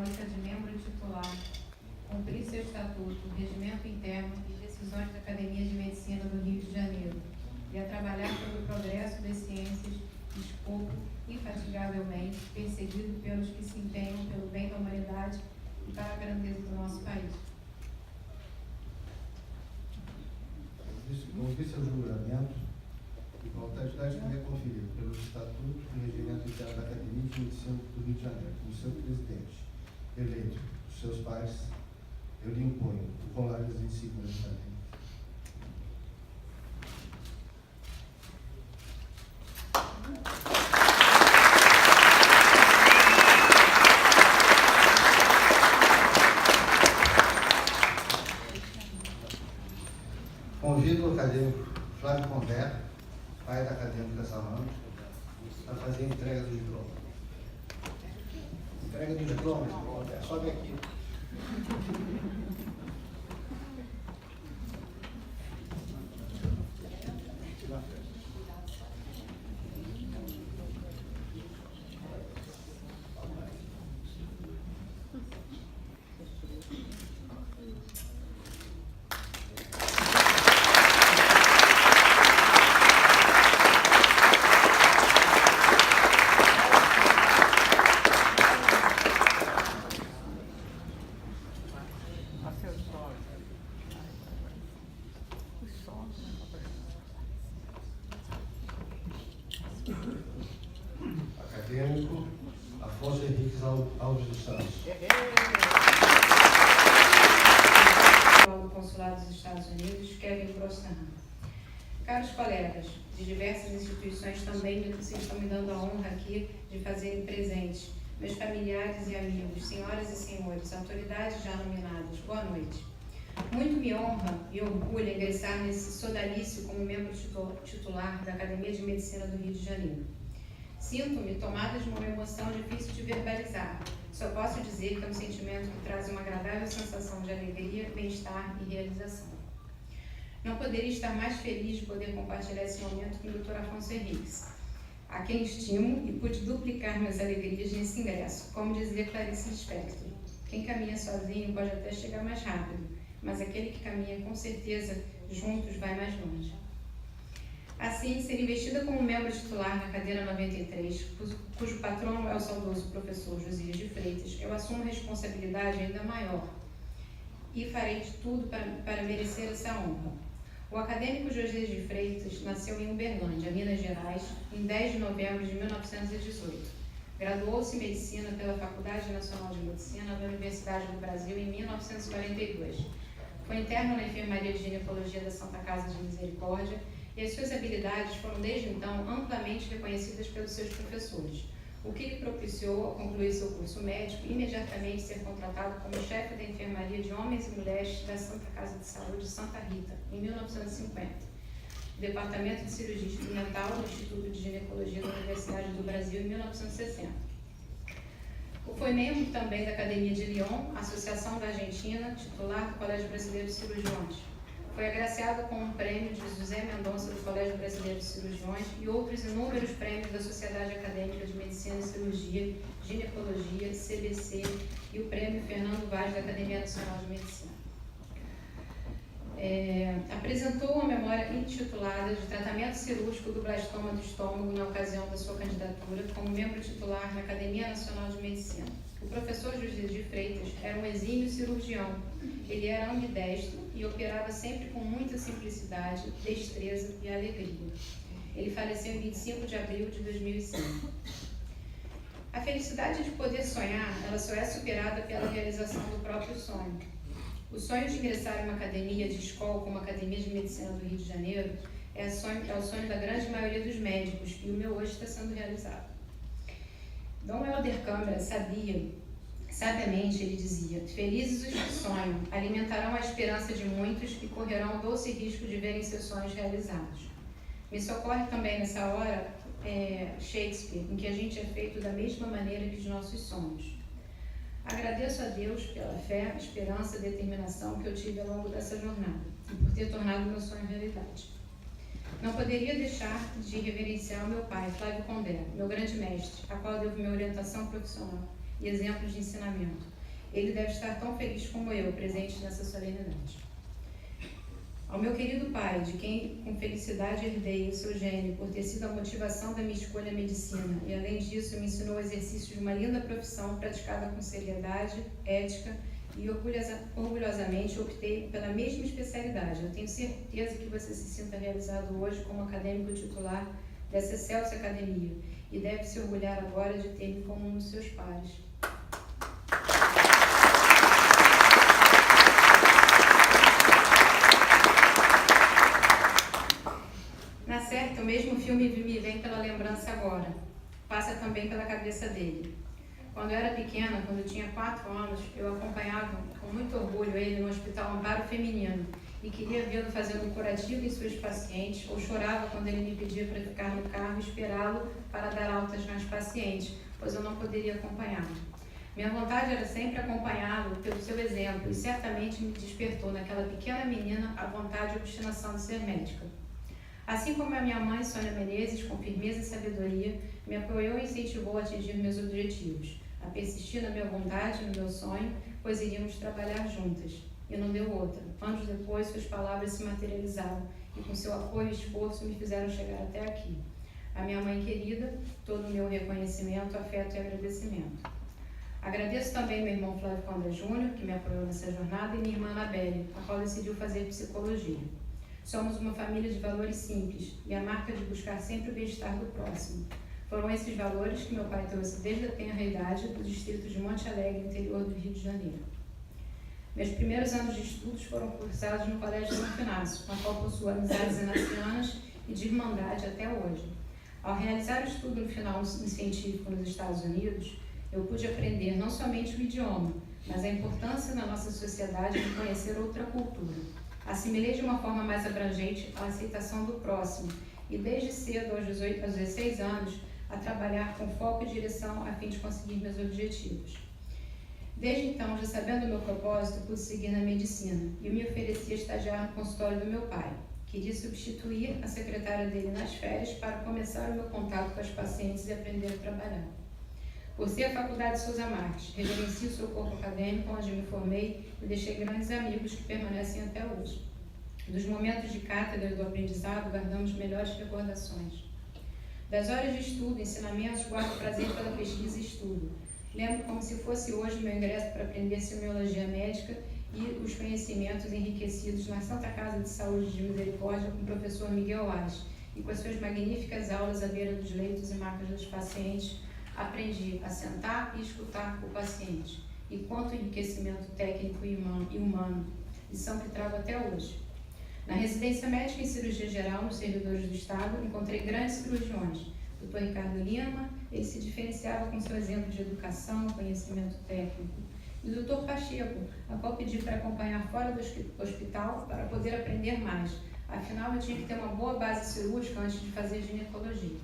simbólica de membro titular, cumprir seu estatuto, regimento interno e decisões da Academia de Medicina do Rio de Janeiro, e a trabalhar pelo progresso das ciências, expor infatigavelmente, perseguido pelos que se empenham pelo bem da humanidade e para a grandeza do nosso país. Cumprir seu juramento e com autoridade que me é conferido pelo Estatuto e Regimento Interno da Academia de Medicina do Rio de Janeiro, como seu presidente, eleito dos seus pais, eu lhe imponho o colar das insígnias da Academia. Convido o acadêmico Flávio Condé, pai da acadêmica Salame, a fazer a entrega do diploma. Entrega do diploma, Condé, sobe aqui. Acadêmico Afonso Henriques Alves dos Santos. Do Consulado dos Estados Unidos, Kevin Brosnan. Caros colegas de diversas instituições também vocês estão me dando a honra aqui de fazerem presentes, meus familiares e amigos, senhoras e senhores, autoridades já nominadas, boa noite. Muito me honra e orgulho ingressar nesse sodalício como membro titular da Academia de Medicina do Rio de Janeiro. Sinto-me tomada de uma emoção difícil de verbalizar. Só posso dizer que é um sentimento que traz uma agradável sensação de alegria, bem-estar e realização. Não poderia estar mais feliz de poder compartilhar esse momento com o Dr. Afonso Henriques, a quem estimo e pude duplicar minhas alegrias nesse ingresso. Como dizia Clarice Lispector, quem caminha sozinho pode até chegar mais rápido, mas aquele que caminha com certeza juntos vai mais longe. Assim, ser investida como membro titular na cadeira 93, cujo patrono é o saudoso professor Josias de Freitas, eu assumo responsabilidade ainda maior e farei de tudo para merecer essa honra. O acadêmico Josias de Freitas nasceu em Uberlândia, Minas Gerais, em 10 de novembro de 1918. Graduou-se em Medicina pela Faculdade Nacional de Medicina da Universidade do Brasil em 1942. Foi interno na Enfermaria de Ginecologia da Santa Casa de Misericórdia e as suas habilidades foram desde então amplamente reconhecidas pelos seus professores, o que lhe propiciou, ao concluir seu curso médico, imediatamente ser contratado como chefe da Enfermaria de Homens e Mulheres da Santa Casa de Saúde Santa Rita, em 1950, Departamento de Cirurgia Instrumental do Instituto de Ginecologia da Universidade do Brasil, em 1960. Foi membro também da Academia de Lyon, Associação da Argentina, titular do Colégio Brasileiro de Cirurgiões. Foi agraciado com um prêmio de José Mendonça do Colégio Brasileiro de Cirurgiões e outros inúmeros prêmios da Sociedade Acadêmica de Medicina e Cirurgia, Ginecologia, CBC e o prêmio Fernando Vaz da Academia Nacional de Medicina. Apresentou uma memória intitulada de tratamento cirúrgico do blastoma do estômago na ocasião da sua candidatura como membro titular na Academia Nacional de Medicina. O professor José de Freitas era um exímio cirurgião. Ele era ambidestro e operava sempre com muita simplicidade, destreza e alegria. Ele faleceu em 25 de abril de 2005. A felicidade de poder sonhar, ela só é superada pela realização do próprio sonho. O sonho de ingressar em uma academia de escola como a Academia de Medicina do Rio de Janeiro é o sonho da grande maioria dos médicos e o meu hoje está sendo realizado. Dom Helder Câmara sabiamente ele dizia: felizes os que sonham, alimentarão a esperança de muitos e correrão o doce risco de verem seus sonhos realizados. Me socorre também nessa hora Shakespeare, em que a gente é feito da mesma maneira que os nossos sonhos. Agradeço a Deus pela fé, esperança e determinação que eu tive ao longo dessa jornada e por ter tornado meu sonho realidade. Não poderia deixar de reverenciar o meu pai, Flávio Condé, meu grande mestre, a qual devo minha orientação profissional e exemplos de ensinamento. Ele deve estar tão feliz como eu, presente nessa solenidade. Ao meu querido pai, de quem com felicidade herdei o seu gênio por ter sido a motivação da minha escolha à medicina e, além disso, me ensinou o exercício de uma linda profissão praticada com seriedade, ética e orgulhosamente optei pela mesma especialidade. Eu tenho certeza que você se sinta realizado hoje como acadêmico titular dessa excelsa academia e deve se orgulhar agora de ter-me como um dos seus pares. Na certa, o mesmo filme me vem pela lembrança agora. Passa também pela cabeça dele. Quando eu era pequena, quando eu tinha 4 anos, eu acompanhava com muito orgulho ele no Hospital Amparo Feminino e queria vê-lo fazendo um curativo em suas pacientes, ou chorava quando ele me pedia para ficar no carro e esperá-lo para dar altas nas pacientes, pois eu não poderia acompanhá-lo. Minha vontade era sempre acompanhá-lo pelo seu exemplo e certamente me despertou naquela pequena menina a vontade e obstinação de ser médica. Assim como a minha mãe, Sônia Menezes, com firmeza e sabedoria, me apoiou e incentivou a atingir meus objetivos, a persistir na minha vontade, no meu sonho, pois iríamos trabalhar juntas. E não deu outra. Anos depois, suas palavras se materializaram e com seu apoio e esforço me fizeram chegar até aqui. A minha mãe querida, todo o meu reconhecimento, afeto e agradecimento. Agradeço também meu irmão Flávio Conde Júnior, que me apoiou nessa jornada, e minha irmã Anabelle, a qual decidiu fazer psicologia. Somos uma família de valores simples e a marca de buscar sempre o bem-estar do próximo. Foram esses valores que meu pai trouxe desde a tenra idade do distrito de Monte Alegre, interior do Rio de Janeiro. Meus primeiros anos de estudos foram cursados no Colégio São Inácio, na qual possuo amizades inacianas e de irmandade até hoje. Ao realizar o estudo no final científico nos Estados Unidos, eu pude aprender não somente o idioma, mas a importância na nossa sociedade de conhecer outra cultura. Assimilei de uma forma mais abrangente a aceitação do próximo e desde cedo, aos 16 anos, a trabalhar com foco e direção a fim de conseguir meus objetivos. Desde então, já sabendo o meu propósito, pude seguir na medicina e me ofereci a estagiar no consultório do meu pai. Queria substituir a secretária dele nas férias para começar o meu contato com as pacientes e aprender a trabalhar. Por ser a Faculdade Souza Marques, reverencio o seu corpo acadêmico, onde me formei e deixei grandes amigos que permanecem até hoje. Dos momentos de cátedra e do aprendizado, guardamos melhores recordações. Das horas de estudo e ensinamentos, guardo prazer pela pesquisa e estudo. Lembro como se fosse hoje meu ingresso para aprender semiologia médica e os conhecimentos enriquecidos na Santa Casa de Saúde de Misericórdia com o professor Miguel Ares, e com as suas magníficas aulas à beira dos leitos e macas dos pacientes, aprendi a sentar e escutar o paciente. E quanto enriquecimento técnico e humano, lição que trago até hoje. Na residência médica em cirurgia geral, nos servidores do Estado, encontrei grandes cirurgiões. Dr. Ricardo Lima, ele se diferenciava com seu exemplo de educação, conhecimento técnico. E o Dr. Pacheco, a qual pedi para acompanhar fora do hospital para poder aprender mais. Afinal, eu tinha que ter uma boa base cirúrgica antes de fazer ginecologia.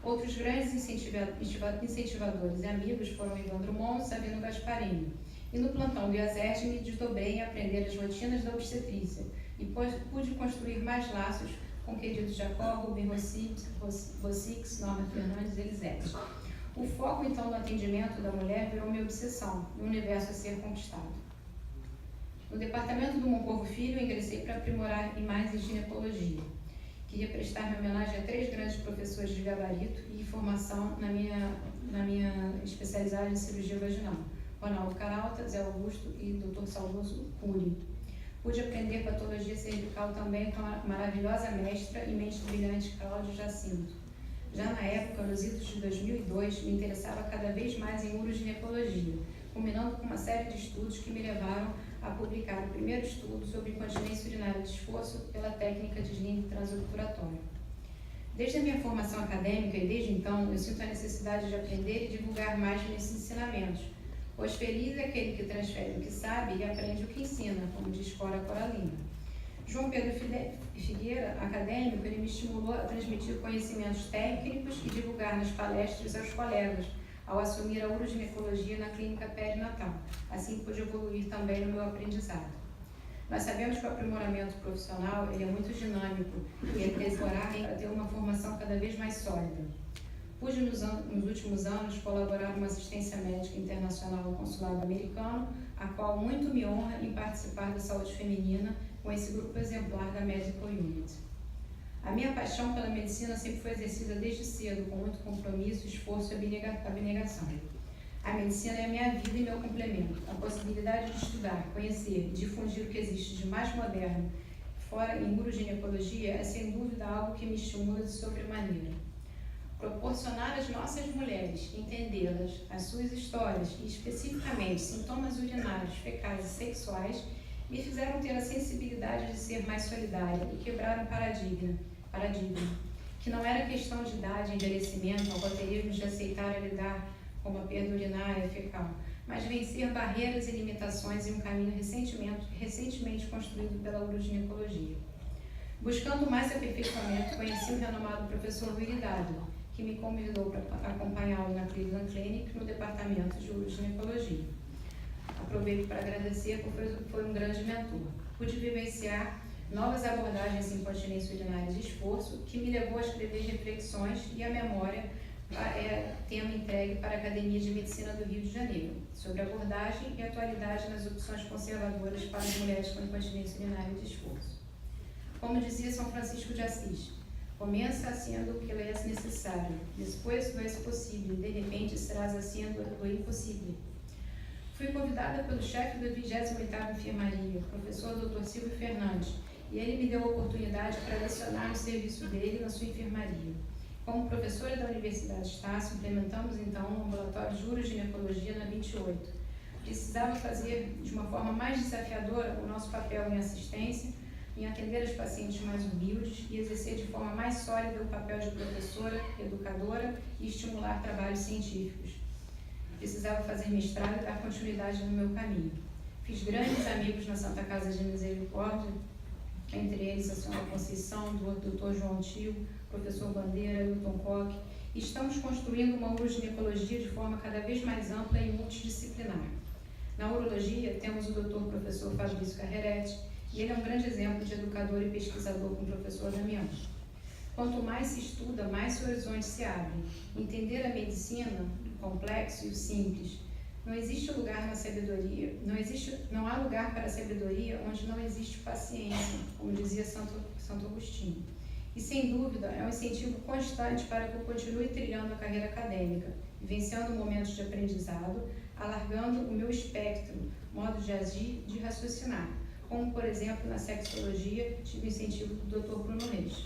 Outros grandes incentivadores e amigos foram Ivan Drummond e Sabino Gasparini. E no plantão do IASERJ me desdobrei em aprender as rotinas da obstetrícia e pude construir mais laços com queridos Jacó, Rubem Rossix, Norma Fernandes e Elisete. O foco, então, no atendimento da mulher virou minha obsessão, um universo a ser conquistado. No departamento do Moncorvo Filho, ingressei para aprimorar mais em ginecologia. Queria prestar minha homenagem a 3 grandes professores de gabarito e formação na minha especialidade em cirurgia vaginal: Ronaldo Caralta, Zé Augusto e Dr. Saudoso Cury. Pude aprender patologia cervical também com a maravilhosa mestra e mente brilhante Cláudia Jacinto. Já na época, nos idos de 2002, me interessava cada vez mais em uroginecologia, combinando com uma série de estudos que me levaram a publicar o primeiro estudo sobre incontinência urinária de esforço pela técnica de sling transobturatório. Desde a minha formação acadêmica e desde então, eu sinto a necessidade de aprender e divulgar mais nesses ensinamentos, pois feliz é aquele que transfere o que sabe e aprende o que ensina, como diz Cora Coralina. João Pedro Figueira, acadêmico, ele me estimulou a transmitir conhecimentos técnicos e divulgar nas palestras aos colegas, ao assumir a uroginecologia na clínica perinatal. Assim pude evoluir também no meu aprendizado. Nós sabemos que o aprimoramento profissional ele é muito dinâmico e é demorar para ter uma formação cada vez mais sólida. Pude, nos últimos anos, colaborar numa assistência médica internacional no consulado americano, a qual muito me honra em participar da saúde feminina com esse grupo exemplar da Medical Unit. A minha paixão pela medicina sempre foi exercida desde cedo, com muito compromisso, esforço e abnegação. A medicina é a minha vida e meu complemento. A possibilidade de estudar, conhecer e difundir o que existe de mais moderno, fora em uroginecologia, é sem dúvida algo que me estimula de sobremaneira. Proporcionar às nossas mulheres, entendê-las, as suas histórias e especificamente sintomas urinários, fecais e sexuais, me fizeram ter a sensibilidade de ser mais solidária e quebrar um paradigma, que não era questão de idade, envelhecimento, ou baterismos de aceitar e lidar com uma perda urinária fecal, mas vencer barreiras e limitações em um caminho recentemente construído pela uroginecologia. Buscando mais aperfeiçoamento, conheci o renomado professor Willy Dado, que me convidou para acompanhá-lo na Cleveland Clinic no departamento de uroginecologia. Aproveito para agradecer, porque foi um grande mentor. Pude vivenciar novas abordagens em incontinência urinária de esforço, que me levou a escrever reflexões e a memória, tema entregue para a Academia de Medicina do Rio de Janeiro, sobre abordagem e atualidade nas opções conservadoras para as mulheres com incontinência urinária de esforço. Como dizia São Francisco de Assis, começa haciendo o que lhe é necessário, depois lo es posible, de repente serás haciendo lo impossível. Fui convidada pelo chefe da 28ª Enfermaria, professor Dr. Silvio Fernandes, e ele me deu a oportunidade para lecionar no serviço dele na sua enfermaria. Como professora da Universidade Estácio, implementamos então um ambulatório de uroginecologia na 28. Precisava fazer de uma forma mais desafiadora o nosso papel em assistência, em atender as pacientes mais humildes e exercer de forma mais sólida o papel de professora, educadora e estimular trabalhos científicos. Precisava fazer mestrado e dar continuidade no meu caminho. Fiz grandes amigos na Santa Casa de Misericórdia, entre eles a senhora Conceição, o Dr. João Tio, professor Bandeira, Hilton Koch, e estamos construindo uma uroginecologia de forma cada vez mais ampla e multidisciplinar. Na urologia, temos o Dr. professor Fabrício Carreretti, e ele é um grande exemplo de educador e pesquisador com o professor Damião. Quanto mais se estuda, mais o horizonte se abre. Entender a medicina, o complexo e o simples. Não existe lugar na sabedoria, não há lugar para a sabedoria onde não existe paciência, como dizia Santo Agostinho. E, sem dúvida, é um incentivo constante para que eu continue trilhando a carreira acadêmica, vivenciando momentos de aprendizado, alargando o meu espectro, modo de agir, de raciocinar, como, por exemplo, na sexologia, tive o incentivo do Dr. Bruno Reis.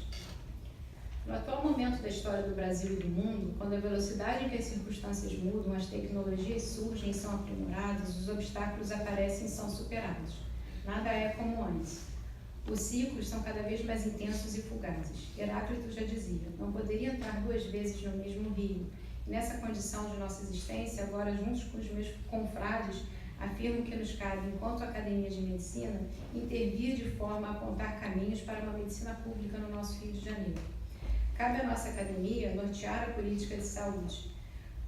No atual momento da história do Brasil e do mundo, quando a velocidade em que as circunstâncias mudam, as tecnologias surgem e são aprimoradas, os obstáculos aparecem e são superados. Nada é como antes. Os ciclos são cada vez mais intensos e fugazes. Heráclito já dizia, não poderia entrar 2 vezes no mesmo rio. E nessa condição de nossa existência, agora juntos com os meus confrades, afirmo que nos cabe, enquanto Academia de Medicina, intervir de forma a apontar caminhos para uma medicina pública no nosso Rio de Janeiro. Cabe à nossa academia nortear a política de saúde.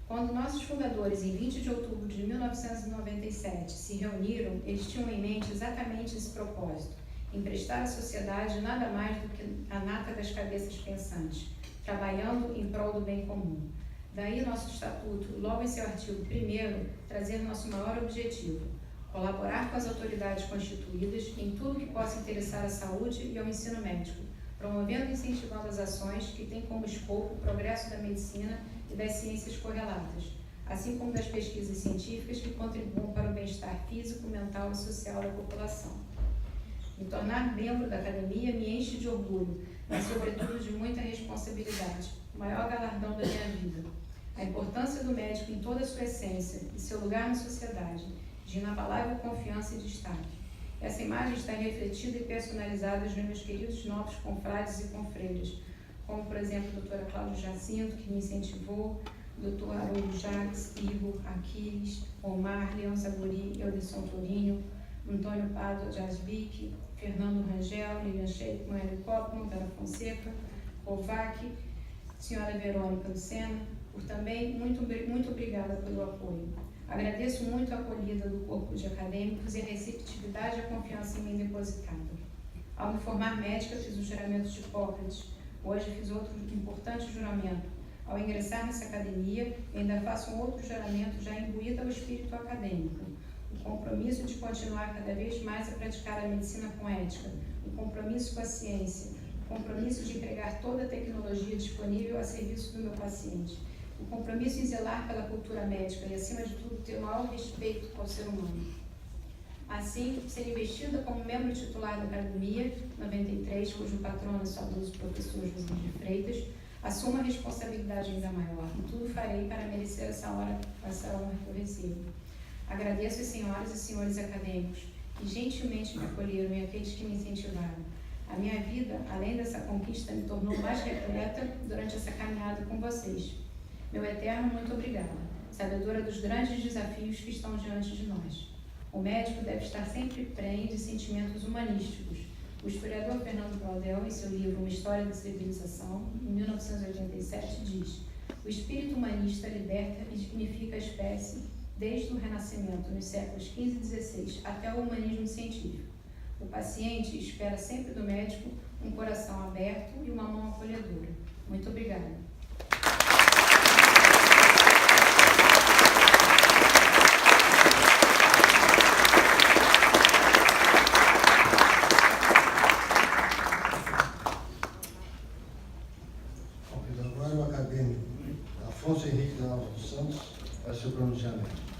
Quando nossos fundadores, em 20 de outubro de 1997, se reuniram, eles tinham em mente exatamente esse propósito, emprestar à sociedade nada mais do que a nata das cabeças pensantes, trabalhando em prol do bem comum. Daí nosso estatuto, logo em seu artigo 1º, trazer nosso maior objetivo, colaborar com as autoridades constituídas em tudo que possa interessar à saúde e ao ensino médico, promovendo e incentivando as ações que têm como escopo o progresso da medicina e das ciências correlatas, assim como das pesquisas científicas que contribuam para o bem-estar físico, mental e social da população. Me tornar membro da academia me enche de orgulho, mas sobretudo de muita responsabilidade, o maior galardão da minha vida. A importância do médico em toda a sua essência e seu lugar na sociedade, de inabalável confiança e destaque. Essa imagem está refletida e personalizada nos meus queridos novos confrades e confreiras, como, por exemplo, a doutora Cláudia Jacinto, que me incentivou, doutor Haroldo Jacques, Igor, Aquiles, Omar, Leão Zaburi, Euderson Torinho, Antônio Pado Jasbic, Fernando Rangel, Lilian Sheik, Moelle Copman, Vera Fonseca, Kovac, senhora Verônica Lucena, por também muito obrigada pelo apoio. Agradeço muito a acolhida do corpo de acadêmicos e a receptividade e a confiança em mim depositada. Ao me formar médica, fiz o juramento de Hipócrates. Hoje fiz outro importante juramento, Ao ingressar nessa academia, ainda faço um outro juramento já imbuído ao espírito acadêmico. O compromisso de continuar cada vez mais a praticar a medicina com ética, o compromisso com a ciência, o compromisso de empregar toda a tecnologia disponível a serviço do meu paciente, o compromisso em zelar pela cultura médica e, acima de tudo, ter o maior respeito ao ser humano. Assim, ser investida como membro titular da Academia 93, cujo patrono é o saudoso professor José de Freitas, assumo a responsabilidade ainda maior, e tudo farei para merecer essa honra que eu recebo. Agradeço às senhoras e senhores acadêmicos que gentilmente me acolheram e aqueles que me incentivaram. A minha vida, além dessa conquista, me tornou mais repleta durante essa caminhada com vocês. Meu eterno muito obrigada, sabedora dos grandes desafios que estão diante de nós. O médico deve estar sempre prenhe de sentimentos humanísticos. O historiador Fernando Braudel, em seu livro Uma História da Civilização, em 1987, diz: o espírito humanista liberta e dignifica a espécie desde o Renascimento, nos séculos XV e XVI, até o humanismo científico. O paciente espera sempre do médico um coração aberto e uma mão acolhedora. Muito obrigada. Convido agora o acadêmico Afonso Henrique da Alves dos Santos para seu pronunciamento.